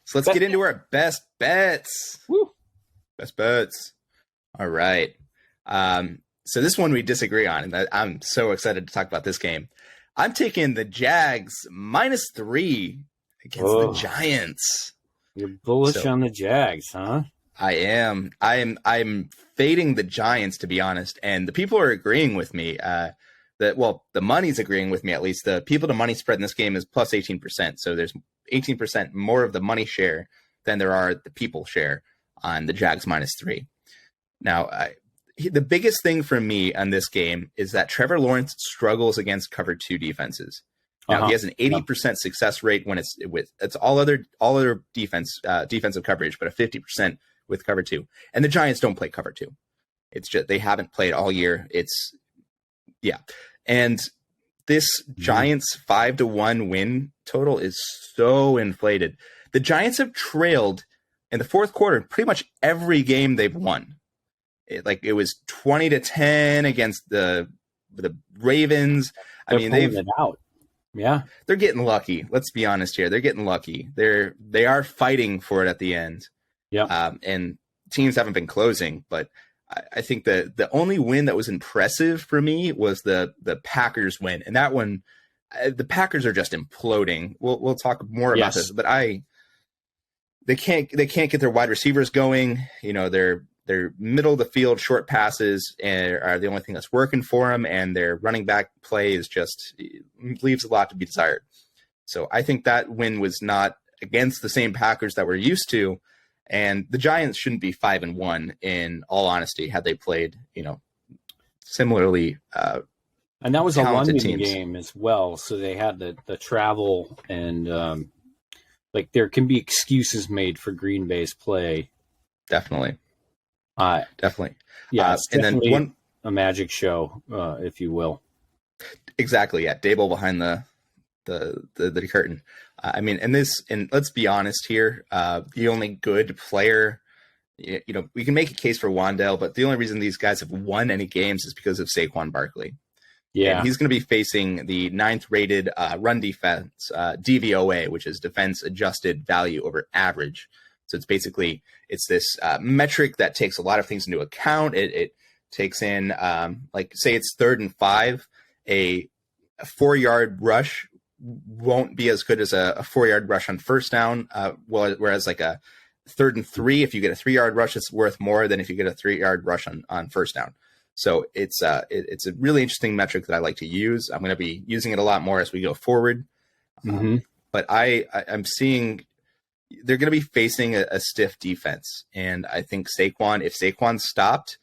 So let's get into our best bets. Woo. Best bets. All right. So this one we disagree on, and I'm so excited to talk about this game. I'm taking the Jags -3 against the Giants. You're bullish on the Jags, huh? I am. I'm fading the Giants, to be honest, and the people are agreeing with me. The money's agreeing with me, at least. The people to money spread in this game is plus 18%. So there's 18% more of the money share than there are the people share on the Jags -3. Now, the biggest thing for me on this game is that Trevor Lawrence struggles against cover 2 defenses. Now, he has an 80% success rate when it's all other defensive coverage, but a 50% with cover 2. And the Giants don't play cover 2. It's just they haven't played all year. And this Giants 5-1 win total is so inflated. The Giants have trailed in the fourth quarter pretty much every game they've won. It was 20-10 against the Ravens. They've it out. Yeah, they're getting lucky. Let's be honest here. They're getting lucky. They are fighting for it at the end. Yeah. And teams haven't been closing, but I think the only win that was impressive for me was the Packers win, and that one, the Packers are just imploding. We'll talk more about this, but they can't get their wide receivers going. You know, their middle of the field short passes are the only thing that's working for them, and their running back play is just leaves a lot to be desired. So I think that win was not against the same Packers that we're used to. And the Giants shouldn't be 5-1 in all honesty, had they played, similarly. And that was a London game as well. So they had the travel and there can be excuses made for Green Bay's play. Definitely. Definitely. Yeah. And then a magic show, if you will. Exactly. Yeah. Dable behind the curtain. And let's be honest here. The only good player, we can make a case for Wan'Dale, but the only reason these guys have won any games is because of Saquon Barkley. Yeah. And he's going to be facing the 9th rated run defense, DVOA, which is defense adjusted value over average. So it's this metric that takes a lot of things into account. It takes in, say it's 3rd and 5, a 4-yard rush won't be as good as a 4-yard rush on first down. Whereas like a 3rd and 3, if you get a 3-yard rush, it's worth more than if you get a 3-yard rush on first down. So it's a really interesting metric that I like to use. I'm going to be using it a lot more as we go forward. But I'm seeing they're going to be facing a stiff defense. And I think if Saquon stopped,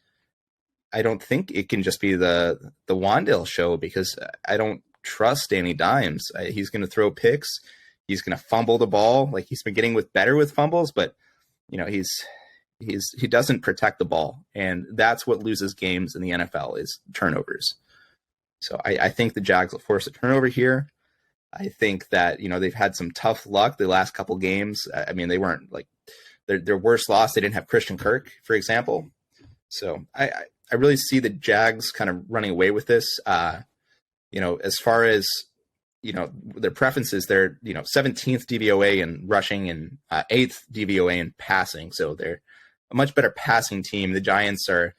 I don't think it can just be the Wan'Dale show, because I don't trust Danny Dimes. He's going to throw picks. He's going to fumble the ball. Like, he's been getting better with fumbles, but he doesn't protect the ball, and that's what loses games in the NFL is turnovers. So I think the Jags will force a turnover here. I think that they've had some tough luck the last couple games. They weren't like their worst loss. They didn't have Christian Kirk, for example. So I really see the Jags kind of running away with this. As far as, their preferences, they're, 17th DVOA in rushing and 8th DVOA in passing. So they're a much better passing team. The Giants are,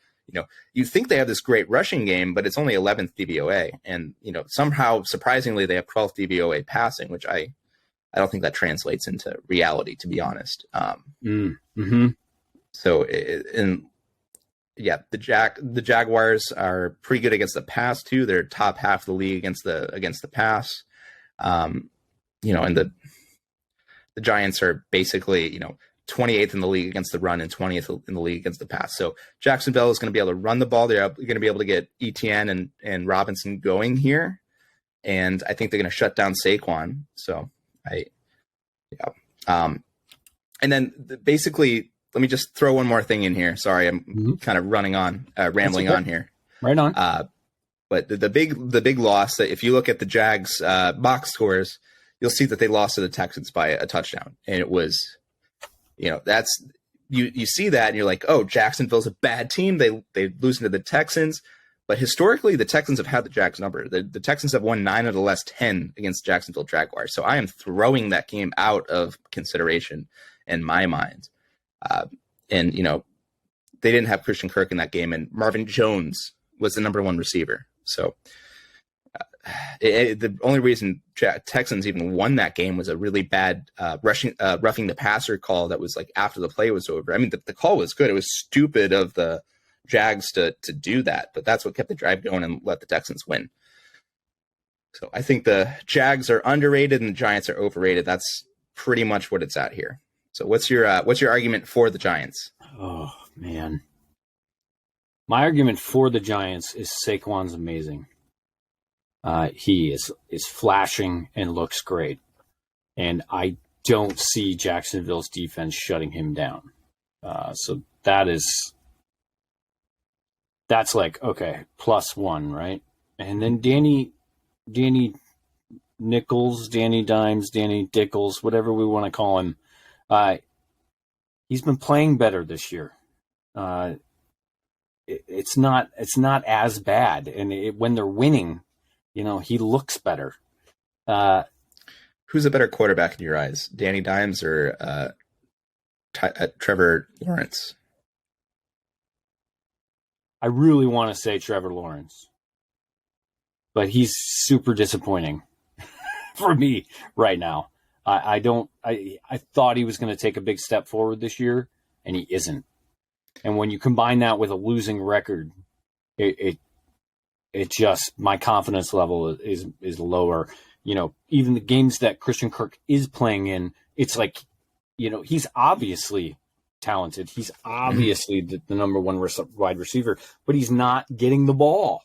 you think they have this great rushing game, but it's only 11th DVOA. And, somehow, surprisingly, they have 12th DVOA passing, which I don't think that translates into reality, to be honest. So, the Jaguars are pretty good against the pass too. They're top half of the league against the pass. And the Giants are basically, 28th in the league against the run and 20th in the league against the pass. So Jacksonville is going to be able to run the ball. They're going to be able to get Etienne and Robinson going here. And I think they're going to shut down Saquon. So and then basically, let me just throw one more thing in here. Sorry, I'm kind of rambling on here. Right on. But the big loss, that if you look at the Jags box scores, you'll see that they lost to the Texans by a touchdown. And it was, that's you see that and you're like, oh, Jacksonville's a bad team. They lose to the Texans. But historically, the Texans have had the Jags number. The Texans have won 9 of the last 10 against Jacksonville Jaguars. So I am throwing that game out of consideration in my mind. And, you know, they didn't have Christian Kirk in that game, and Marvin Jones was the number one receiver. So the only reason Texans even won that game was a really bad roughing the passer call that was like after the play was over. I mean, the call was good. It was stupid of the Jags to do that, but that's what kept the drive going and let the Texans win. So I think the Jags are underrated and the Giants are overrated. That's pretty much what it's at here. So what's your argument for the Giants? Oh man, my argument for the Giants is Saquon's amazing. He is flashing and looks great, and I don't see Jacksonville's defense shutting him down. So that's like, okay, +1, right? And then Danny Nichols, Danny Dimes, Danny Dickles, whatever we want to call him, he's been playing better this year. It's not as bad, and when they're winning, you know, he looks better. Who's a better quarterback in your eyes, Danny Dimes or Trevor Lawrence? I really want to say Trevor Lawrence, but he's super disappointing for me right now. I thought he was going to take a big step forward this year, and he isn't. And when you combine that with a losing record, it just, my confidence level is lower. You know, even the games that Christian Kirk is playing in, it's like, you know, he's obviously talented. He's obviously the number one wide receiver, but he's not getting the ball.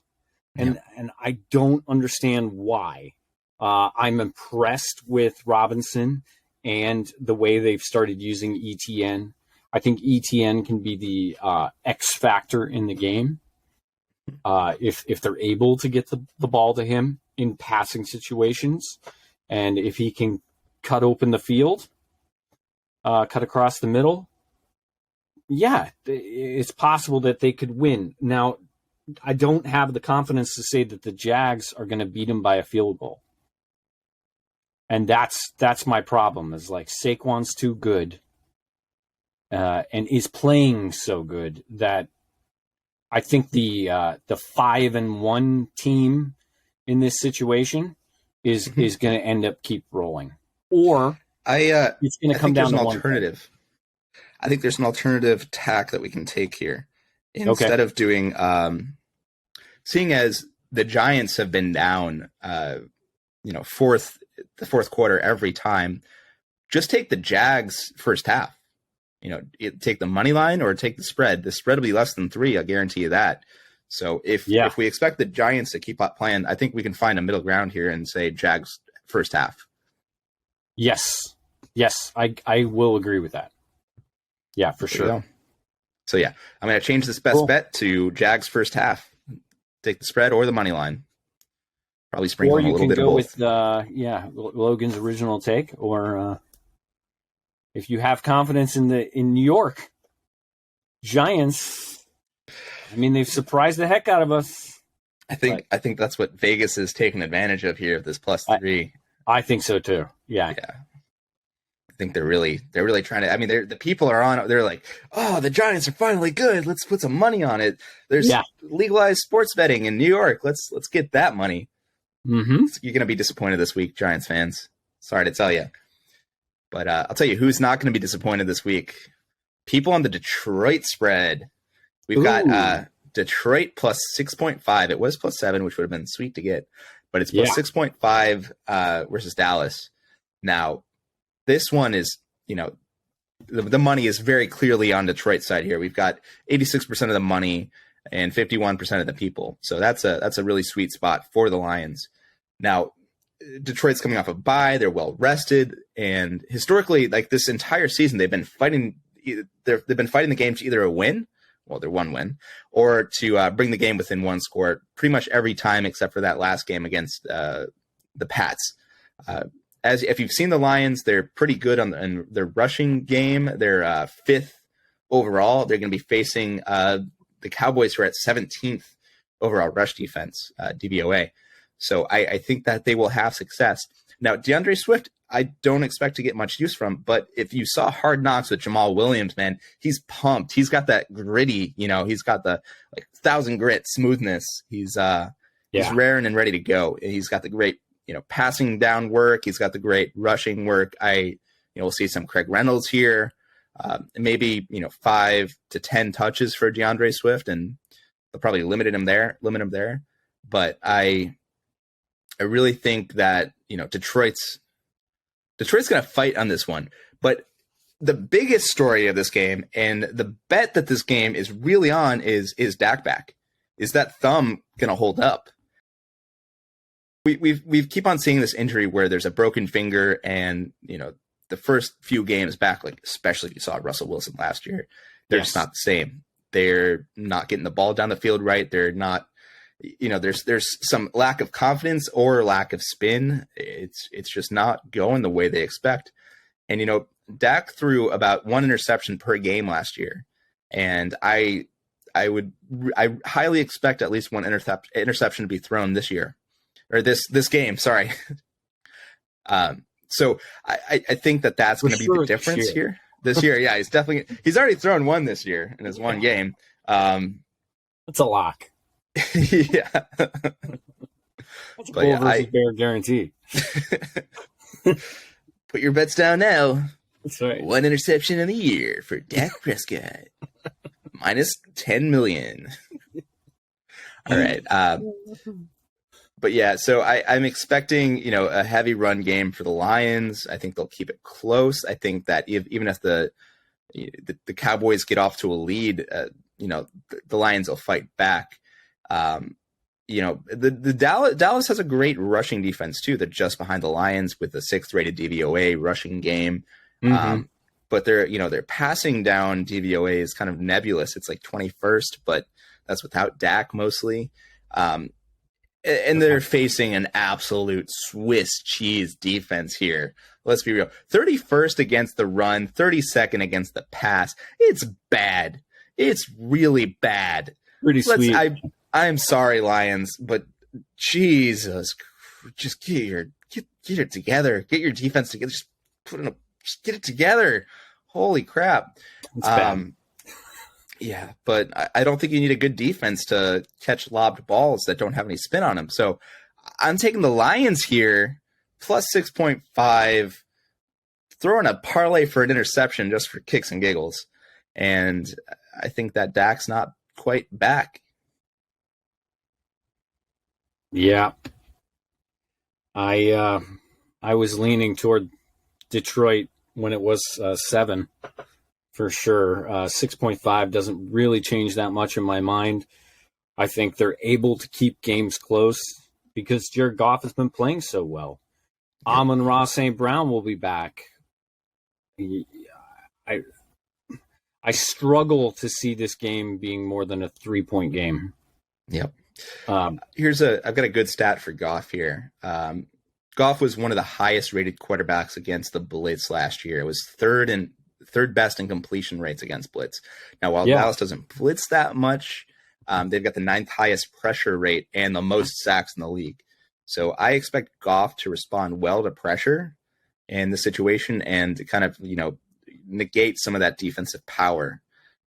And I don't understand why. I'm impressed with Robinson and the way they've started using ETN. I think ETN can be the X factor in the game if they're able to get the ball to him in passing situations, and if he can cut open the field, cut across the middle. Yeah, it's possible that they could win. Now, I don't have the confidence to say that the Jags are going to beat him by a field goal. And that's my problem, is like Saquon's too good and is playing so good that I think the 5-1 team in this situation is going to end up keep rolling. Or it's going to come down to an alternative. I think there's an alternative tack that we can take here. Instead of doing seeing as the Giants have been down the fourth quarter every time, just take the Jags first half. You know, take the money line or take the spread. The spread will be less than 3. I'll guarantee you that. So if we expect the Giants to keep playing, I think we can find a middle ground here and say Jags first half. Yes, I will agree with that. Yeah, for sure. So yeah, I'm going to change this best bet to Jags first half. Take the spread or the money line. Probably sprinkle a little bit of both. Or you can go with Logan's original take, or if you have confidence in New York Giants, I mean, they've surprised the heck out of us. I think that's what Vegas is taking advantage of here, this +3. I think so too. Yeah. I think they're really trying to. I mean, the people are on. They're like, oh, the Giants are finally good. Let's put some money on it. There's legalized sports betting in New York. Let's get that money. Mm-hmm. You're going to be disappointed this week, Giants fans. Sorry to tell you. But I'll tell you who's not going to be disappointed this week. People on the Detroit spread. We've got Detroit +6.5. It was +7, which would have been sweet to get. But it's +6.5 versus Dallas. Now, this one is, you know, the money is very clearly on Detroit's side here. We've got 86% of the money and 51% of the people. So that's a really sweet spot for the Lions. Now, Detroit's coming off a bye. They're well rested, and historically, like this entire season, they've been fighting. They've been fighting the game to either a win, well, they're one win, or to bring the game within one score. Pretty much every time, except for that last game against the Pats. As if you've seen the Lions, they're pretty good on their rushing game. They're 5th overall. They're going to be facing the Cowboys, who are at 17th overall rush defense, DVOA. So I think that they will have success. Now, DeAndre Swift, I don't expect to get much use from, but if you saw Hard Knocks with Jamal Williams, man, he's pumped. He's got that gritty, he's got the 1,000 grit smoothness. He's raring and ready to go. He's got the great, passing down work. He's got the great rushing work. We'll see some Craig Reynolds here. Maybe 5 to 10 touches for DeAndre Swift, and they'll probably limit him there. But I really think that Detroit's going to fight on this one. But the biggest story of this game, and the bet that this game is really on, is Dak back. Is that thumb going to hold up? We keep on seeing this injury where there's a broken finger, and the first few games back, like especially if you saw Russell Wilson last year, they're just not the same. They're not getting the ball down the field right. They're not, there's some lack of confidence or lack of spin. It's just not going the way they expect. And Dak threw about 1 interception per game last year, and I highly expect at least 1 interception to be thrown this year, or this game. Sorry. So I think that's going to be the difference here this year. Yeah, he's already thrown 1 this year in his 1 game. That's a lock. Yeah. That's a bull versus bear guarantee. Put your bets down now. That's right. 1 interception in the year for Dak Prescott. Minus 10 million. All right. But yeah, so I'm expecting, a heavy run game for the Lions. I think they'll keep it close. I think that even if the Cowboys get off to a lead, the Lions will fight back. The Dallas has a great rushing defense too. They're just behind the Lions with the 6th rated DVOA rushing game. Mm-hmm. But their passing down DVOA is kind of nebulous. It's like 21st, but that's without Dak mostly. And they're facing an absolute Swiss cheese defense here. Let's be real. 31st against the run, 32nd against the pass. It's bad. It's really bad. Pretty sweet. I'm sorry, Lions, but Jesus, just get it together. Get your defense together. Just get it together. Holy crap. Yeah, but I don't think you need a good defense to catch lobbed balls that don't have any spin on them. So I'm taking the Lions here, plus 6.5, throwing a parlay for an interception just for kicks and giggles. And I think that Dak's not quite back. Yeah. I was leaning toward Detroit when it was 7. For sure. 6.5 doesn't really change that much in my mind. I think they're able to keep games close because Jared Goff has been playing so well. Amon-Ra St. Brown will be back. I struggle to see this game being more than a 3-point game. Yep. I've got a good stat for Goff here. Goff was one of the highest rated quarterbacks against the blitz last year. It was third best in completion rates against blitz. Now, while Dallas doesn't blitz that much, they've got the 9th highest pressure rate and the most sacks in the league. So I expect Goff to respond well to pressure in the situation and kind of, negate some of that defensive power.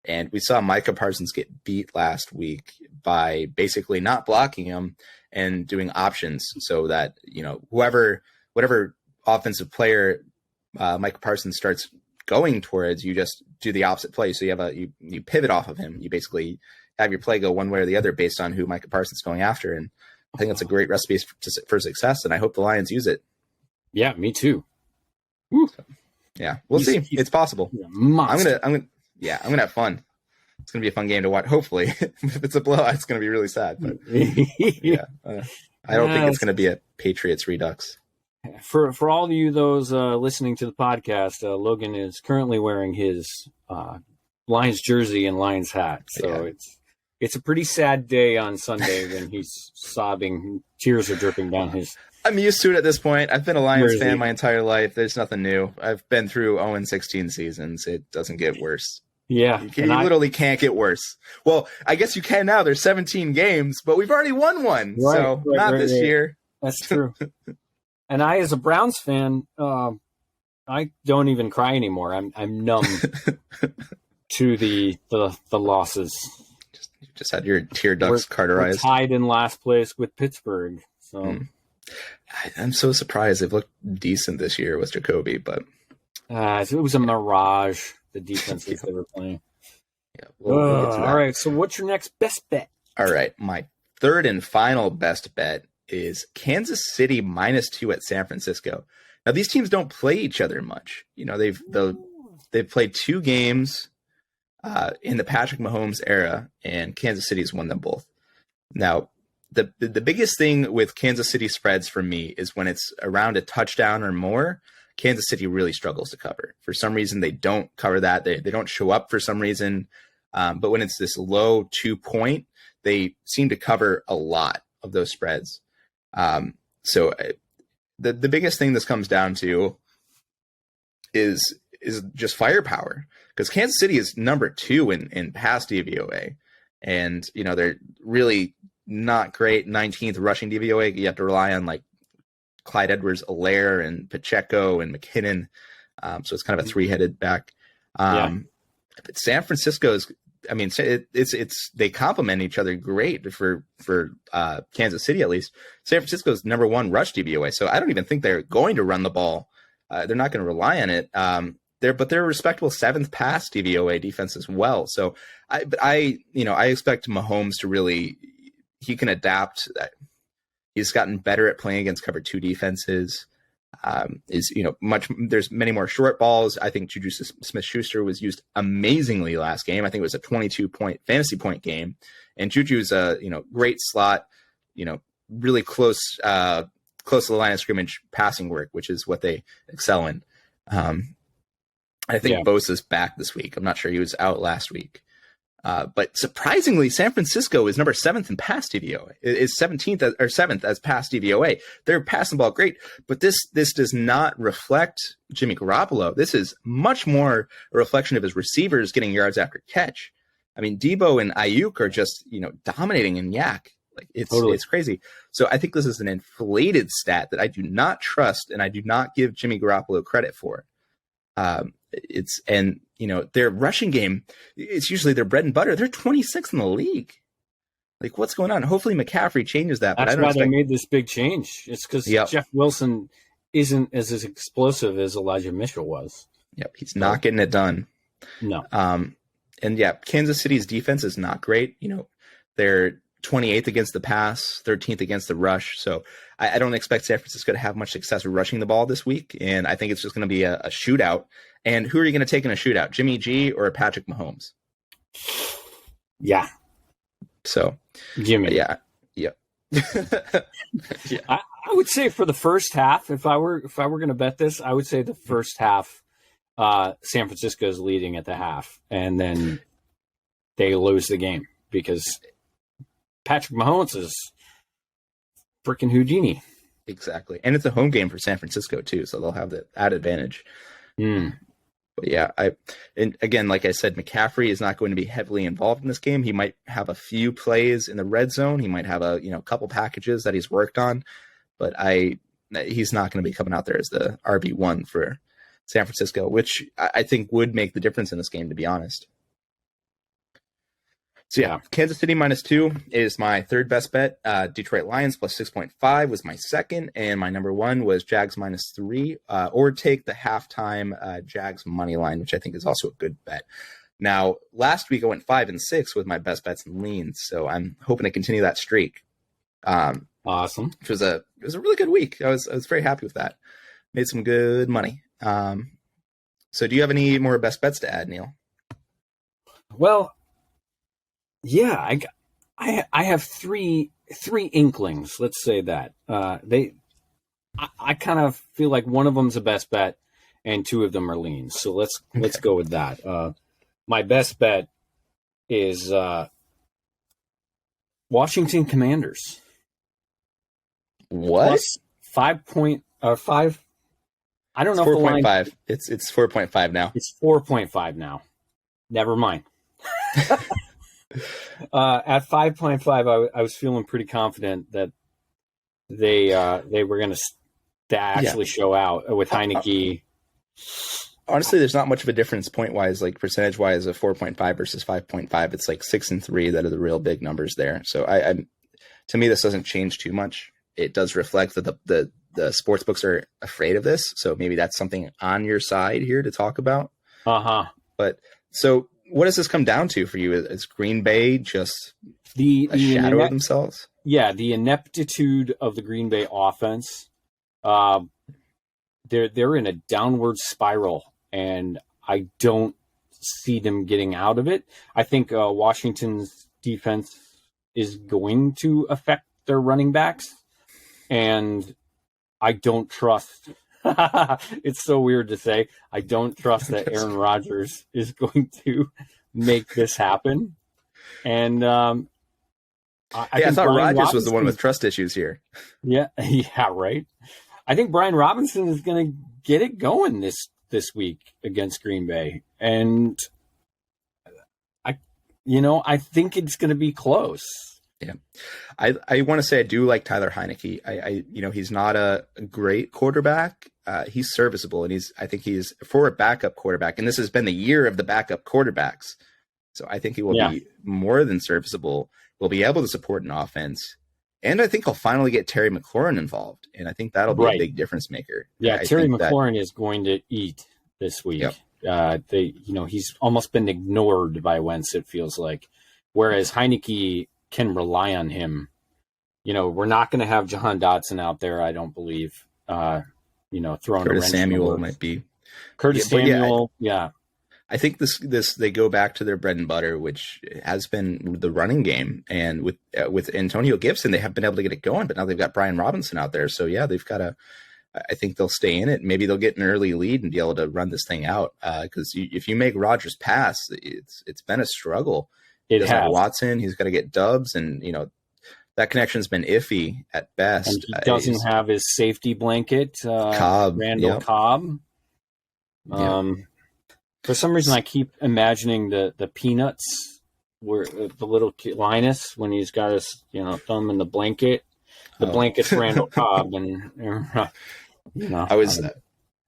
And we saw Micah Parsons get beat last week by basically not blocking him and doing options so that, whatever offensive player Micah Parsons starts going towards, you just do the opposite play. So you pivot off of him. You basically have your play go one way or the other based on who Micah Parsons is going after. And I think that's a great recipe for success. And I hope the Lions use it. Yeah, me too. So, yeah, we'll see. It's possible. I'm gonna have fun. It's gonna be a fun game to watch. Hopefully, if it's a blowout, it's gonna be really sad. But yeah, I don't think it's gonna be a Patriots Redux. For all of you those listening to the podcast, Logan is currently wearing his Lions jersey and Lions hat. So it's a pretty sad day on Sunday when he's sobbing. Tears are dripping down his. I'm used to it at this point. I've been a Lions fan my entire life. There's nothing new. I've been through 0-16 seasons. It doesn't get worse. Yeah. You literally can't get worse. Well, I guess you can now. There's 17 games, but we've already won one. So not this year. That's true. And I, as a Browns fan, I don't even cry anymore. I'm numb to the losses. You just had your tear ducts cauterized. We're tied in last place with Pittsburgh. So I'm so surprised they've looked decent this year with Jacoby, but it was a mirage. The defenses they were playing. Yeah, we'll get to that. All right. So what's your next best bet? All right, my third and final best bet is Kansas City -2 at San Francisco. Now these teams don't play each other much. You know, they've played 2 games in the Patrick Mahomes era, and Kansas City's won them both. Now, the biggest thing with Kansas City spreads for me is when it's around a touchdown or more, Kansas City really struggles to cover. For some reason, they don't cover that. They don't show up for some reason. But when it's this low 2-point, they seem to cover a lot of those spreads. So the biggest thing this comes down to is just firepower, because Kansas City is number 2 in pass DVOA, and you know they're really not great. 19th rushing DVOA. You have to rely on like Clyde Edwards-Helaire and Pacheco and McKinnon. So it's kind of a 3-headed back. But San Francisco's, I mean, it's they complement each other great for Kansas City, at least. San Francisco's number 1 rush DVOA. So I don't even think they're going to run the ball. They're not going to rely on it. They're a respectable 7th pass DVOA defense as well. So I expect Mahomes to really, he can adapt. He's gotten better at playing against cover 2 defenses. There's many more short balls. I think Juju Smith-Schuster was used amazingly last game. I think it was a 22-point fantasy point game, and Juju's a great slot, really close to the line of scrimmage passing work, which is what they excel in. I think Bosa's back this week. I'm not sure, he was out last week. But surprisingly, San Francisco is number 7th in pass DVOA. Is 17th or 7th as pass DVOA. They're passing the ball great, but this does not reflect Jimmy Garoppolo. This is much more a reflection of his receivers getting yards after catch. I mean, Debo and Ayuk are just dominating in Yak. Like it's crazy. So I think this is an inflated stat that I do not trust, and I do not give Jimmy Garoppolo credit for. Their rushing game, it's usually their bread and butter. They're 26th in the league. Like, what's going on? Hopefully McCaffrey changes that. That's why they made this big change. It's because Jeff Wilson isn't as explosive as Elijah Mitchell was. Yep, he's not getting it done. No. Kansas City's defense is not great. They're 28th against the pass, 13th against the rush. So I don't expect San Francisco to have much success rushing the ball this week. And I think it's just going to be a shootout. And who are you going to take in a shootout? Jimmy G or Patrick Mahomes? Yeah. So Jimmy. Yeah. I would say for the first half, if I were going to bet this, I would say the first half, San Francisco is leading at the half, and then they lose the game because Patrick Mahomes is freaking Houdini. Exactly. And it's a home game for San Francisco too, so they'll have that advantage. But yeah, and again, like I said, McCaffrey is not going to be heavily involved in this game. He might have a few plays in the red zone. He might have a couple packages that he's worked on, but he's not going to be coming out there as the RB1 for San Francisco, which I think would make the difference in this game, to be honest. So yeah, Kansas City -2 is my third best bet. Detroit Lions plus 6.5 was my second, and my number 1 was Jags -3, or take the halftime Jags money line, which I think is also a good bet. Now, last week I went 5 and 6 with my best bets and leans, so I'm hoping to continue that streak. Awesome. It was a really good week. I was very happy with that. Made some good money. So do you have any more best bets to add, Neil? Well, yeah, I have three inklings. Let's say that I kind of feel like one of them's a best bet, and 2 of them are leans. So let's go with that. My best bet is Washington Commanders. What? Plus 5. I don't know. 4.5. It's 4.5 now. It's 4.5 now. Never mind. At 5.5, I was feeling pretty confident that they were going to actually show out with Heineke. Honestly, there's not much of a difference point wise, like percentage wise, of 4.5 versus 5.5. It's like 6 and 3 that are the real big numbers there. So to me, this doesn't change too much. It does reflect that the sports books are afraid of this. So maybe that's something on your side here to talk about. But so what does this come down to for you? Is Green Bay just a shadow of themselves? Yeah, the ineptitude of the Green Bay offense. They're in a downward spiral, and I don't see them getting out of it. I think Washington's defense is going to affect their running backs, and I don't trust. It's so weird to say. I don't trust that Aaron Rodgers is going to make this happen. And I thought Rodgers was the one with trust issues here. Yeah, right. I think Brian Robinson is going to get it going this week against Green Bay, and I think it's going to be close. Yeah, I want to say I do like Tyler Heineke. He's not a great quarterback. He's serviceable, and I think he's for a backup quarterback. And this has been the year of the backup quarterbacks, so I think he will be more than serviceable. Will be able to support an offense. And I think he'll finally get Terry McLaurin involved, and I think that'll be a big difference maker. Yeah, Terry McLaurin is going to eat this week. Yep. He's almost been ignored by Wentz, it feels like, whereas Heineke can rely on him. We're not going to have Jahan Dotson out there, I don't believe. Throwing Curtis Samuel might be. Curtis Samuel, yeah. I think this they go back to their bread and butter, which has been the running game, and with Antonio Gibson, they have been able to get it going. But now they've got Brian Robinson out there, so yeah, they've got I think they'll stay in it. Maybe they'll get an early lead and be able to run this thing out. Because if you make Rodgers pass, it's been a struggle. He doesn't have Watson. He's got to get Dubs, and that connection's been iffy at best. And he doesn't have his safety blanket, Cobb, Randall Cobb. For some reason, I keep imagining the Peanuts, where the little Linus, when he's got his thumb in the blanket. The blanket's Randall Cobb, and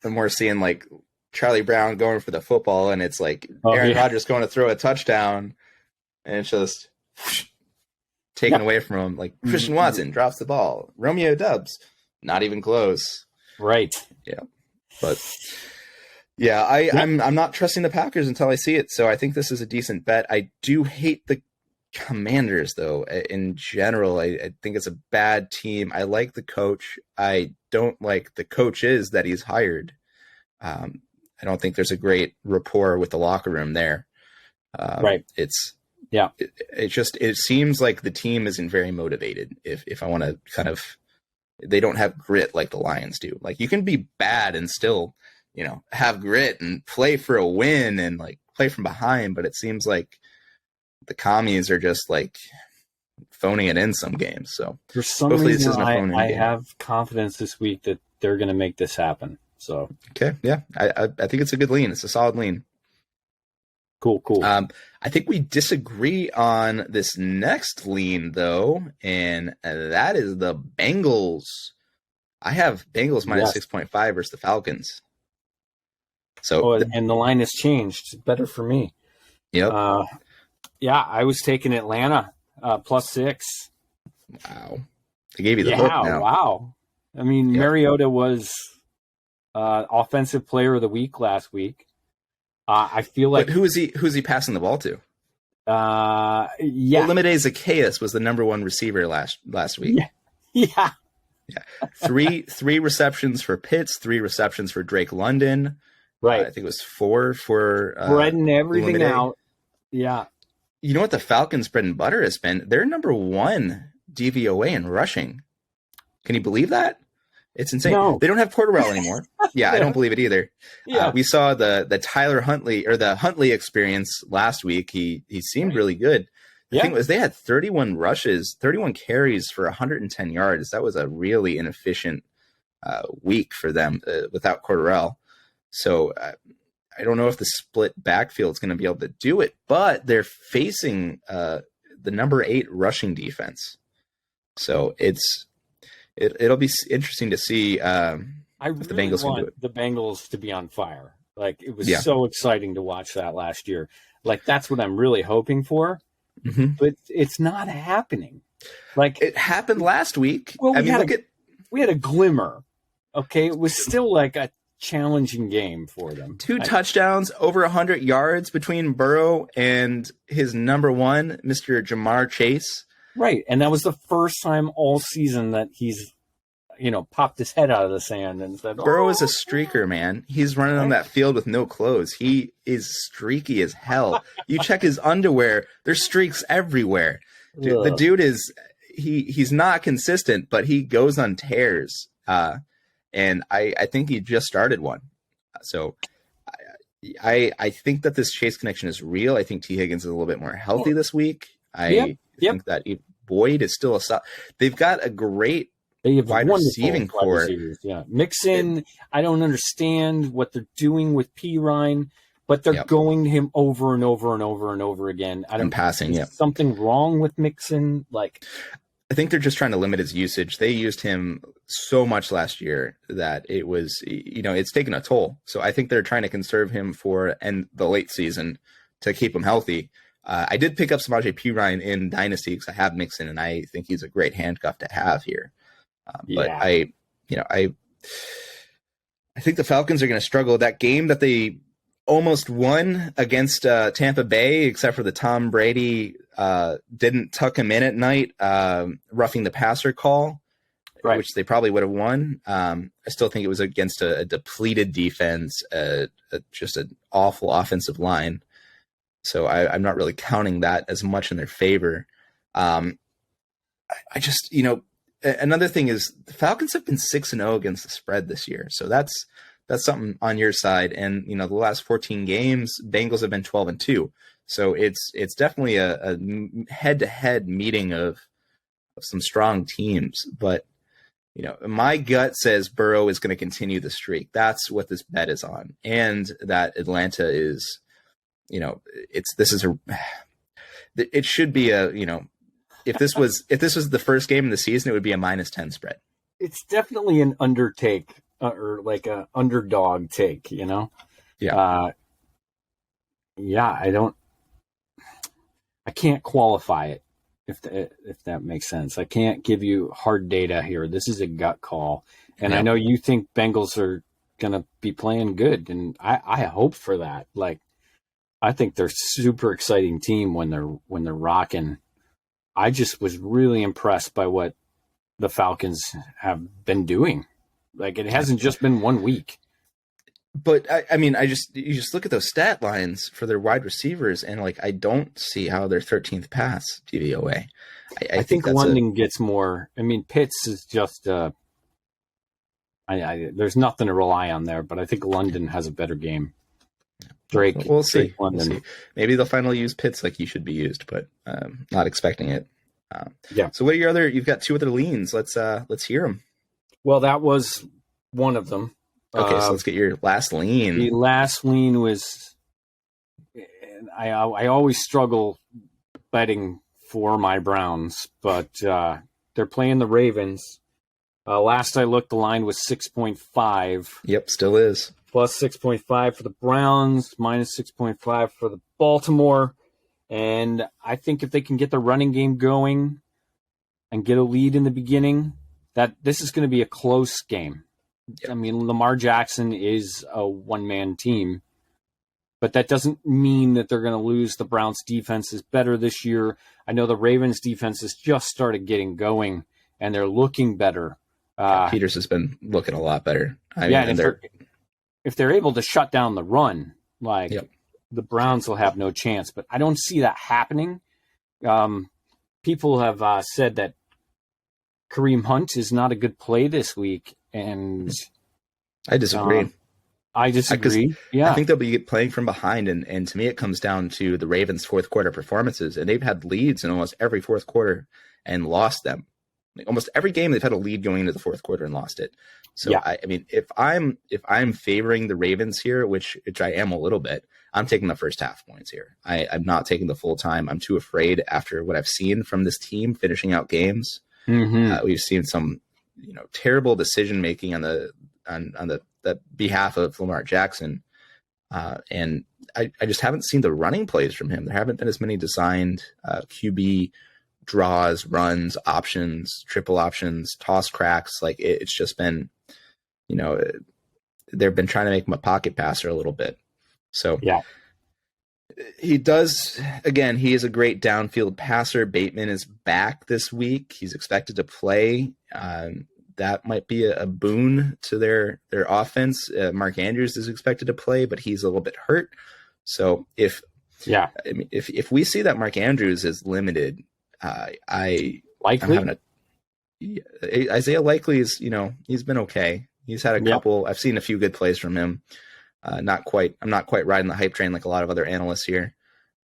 I'm more seeing like Charlie Brown going for the football, and it's like Aaron Rodgers going to throw a touchdown, and it's just taken away from him. Like Christian Watson drops the ball, Romeo Dubs, not even close. Right. Yeah, but. Yeah, I'm not trusting the Packers until I see it, so I think this is a decent bet. I do hate the Commanders, though. In general, I think it's a bad team. I like the coach. I don't like the coaches that he's hired. I don't think there's a great rapport with the locker room there. Right. It seems like the team isn't very motivated. If I want to kind of, they don't have grit like the Lions do. Like you can be bad and still, have grit and play for a win and like play from behind. But it seems like the commies are just like phoning it in some games. So for some reason, I have confidence this week that they're going to make this happen. So, okay. Yeah. I think it's a good lean. It's a solid lean. Cool. I think we disagree on this next lean though. And that is the Bengals. I have Bengals minus 6.5 versus the Falcons. So, and the line has changed. It's better for me. Yep. I was taking Atlanta +6. Wow. I gave you the hook now. Wow. I mean, Mariota was offensive player of the week last week. I feel like. But who's he passing the ball to? Olamide Zaccheaus was the number one receiver last week. Yeah. Three receptions for Pitts, 3 receptions for Drake London. Right. I think it was 4 for spreading everything Olamide out. Yeah. You know what the Falcons' bread and butter has been? They're number 1 DVOA in rushing. Can you believe that? It's insane. No. They don't have Cordarrelle anymore. Yeah, I don't believe it either. Yeah. We saw the Tyler Huntley or the Huntley experience last week. He seemed really good. The thing was they had 31 rushes, 31 carries for 110 yards. That was a really inefficient week for them without Cordarrelle. So I don't know if the split backfield is going to be able to do it, but they're facing the number 8 rushing defense. So it'll be interesting to see I if the really Bengals can do want it. the Bengals to be on fire. Like, it was Yeah. so exciting to watch that last year. Like, that's what I'm really hoping for, Mm-hmm. but it's not happening. Like, It happened last week. Well, I mean, we had a glimmer. Okay, it was still like a challenging game for them. 2 touchdowns, over 100 yards between Burrow and his number 1, Mr. Jamar Chase. Right, and that was the first time all season that he's, popped his head out of the sand and said, Burrow is a streaker, man. He's running on that field with no clothes. He is streaky as hell. You check his underwear, there's streaks everywhere. Dude, the dude is he's not consistent, but he goes on tears. And I think he just started one. So I think that this Chase connection is real. I think T. Higgins is a little bit more healthy this week. I think that Boyd is still they've got a great wide receiving core. Yeah. Mixon, I don't understand what they're doing with Pirine, but they're going to him over and over and over and over again. I don't passing. Is something wrong with Mixon? Like, I think they're just trying to limit his usage. They used him so much last year that it was, it's taken a toll. So I think they're trying to conserve him for the late season to keep him healthy. I did pick up Samaje Perine in Dynasty because I have Mixon, and I think he's a great handcuff to have here. But I think the Falcons are going to struggle. That game that they almost won against Tampa Bay, except for the Tom Brady didn't tuck him in at night, roughing the passer call, which they probably would have won. I still think it was against a depleted defense, just an awful offensive line. So I'm not really counting that as much in their favor. I just, another thing is the Falcons have been 6-0 against the spread this year. So that's something on your side. And, the last 14 games, Bengals have been 12-2. So it's definitely a head-to-head meeting of some strong teams. But, my gut says Burrow is going to continue the streak. That's what this bet is on. And that Atlanta is, it should be if this was the first game of the season, it would be a -10 spread. It's definitely an undertake or like a underdog take, Yeah. I can't qualify it if that makes sense. I can't give you hard data here. This is a gut call. And I know you think Bengals are going to be playing good, and I hope for that. Like, I think they're super exciting team when they're rocking. I just was really impressed by what the Falcons have been doing. Like, it hasn't just been 1 week. But you just look at those stat lines for their wide receivers, and I don't see how they're 13th pass DVOA. I think London gets more. I mean, Pitts is just. There's nothing to rely on there, but I think London has a better game. Drake. We'll see. We'll see. Maybe they'll finally use Pitts like he should be used, but not expecting it. So what are your other? You've got 2 other leans. Let's hear them. Well, that was one of them. Okay, so let's get your last lean. The last lean was. I always struggle betting for my Browns, but they're playing the Ravens. Last I looked, the line was 6.5. Yep, still is. Plus 6.5 for the Browns, minus 6.5 for the Baltimore. And I think if they can get the running game going and get a lead in the beginning, that this is going to be a close game. Yep. I mean, Lamar Jackson is a one-man team, but that doesn't mean that they're going to lose. The Browns defense is better this year. I know the Ravens defense has just started getting going, and they're looking better. Peters has been looking a lot better. If they're able to shut down the run, the Browns will have no chance. But I don't see that happening. People have said that Kareem Hunt is not a good play this week, and I disagree. I disagree. I think they'll be playing from behind, and to me, it comes down to the Ravens' fourth quarter performances, and they've had leads in almost every fourth quarter and lost them. Like almost every game they've had a lead going into the fourth quarter and lost it. So Yeah. I mean, if I'm favoring the Ravens here, which I am a little bit, I'm taking the first half points here. I'm not taking the full time. I'm too afraid after what I've seen from this team finishing out games. We've seen some, terrible decision making on the behalf of Lamar Jackson, and I just haven't seen the running plays from him. There haven't been as many designed QB draws, runs, options, triple options, toss cracks. Like it's just been, they've been trying to make him a pocket passer a little bit. So yeah, he does, again, he is a great downfield passer. Bateman is back this week. He's expected to play. That might be a boon to their offense. Mark Andrews is expected to play, but he's a little bit hurt. So if we see that Mark Andrews is limited, Isaiah Likely is, he's been okay. He's had a couple. I've seen a few good plays from him. I'm not quite riding the hype train like a lot of other analysts here.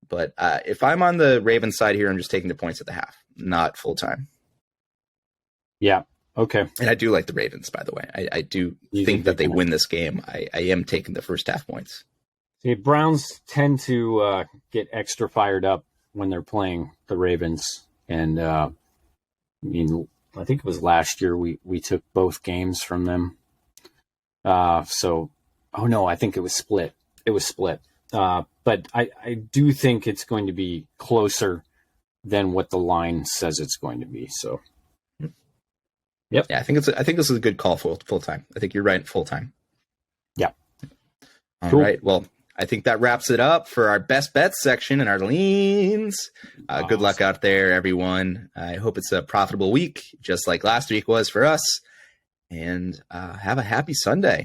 But if I'm on the Ravens side here, I'm just taking the points at the half, not full time. Yeah. Okay. And I do like the Ravens, by the way. I do think that they win this game. I am taking the first half points. See, Browns tend to get extra fired up when they're playing the Ravens. And I think it was last year we took both games from them. I think it was split. It was split. But I do think it's going to be closer than what the line says it's going to be. So, yep. Yeah, I think this is a good call for full time. I think you're right, full time. Yeah. All right. Well, I think that wraps it up for our best bets section and our leans. Awesome. Good luck out there, everyone. I hope it's a profitable week, just like last week was for us. And have a happy Sunday.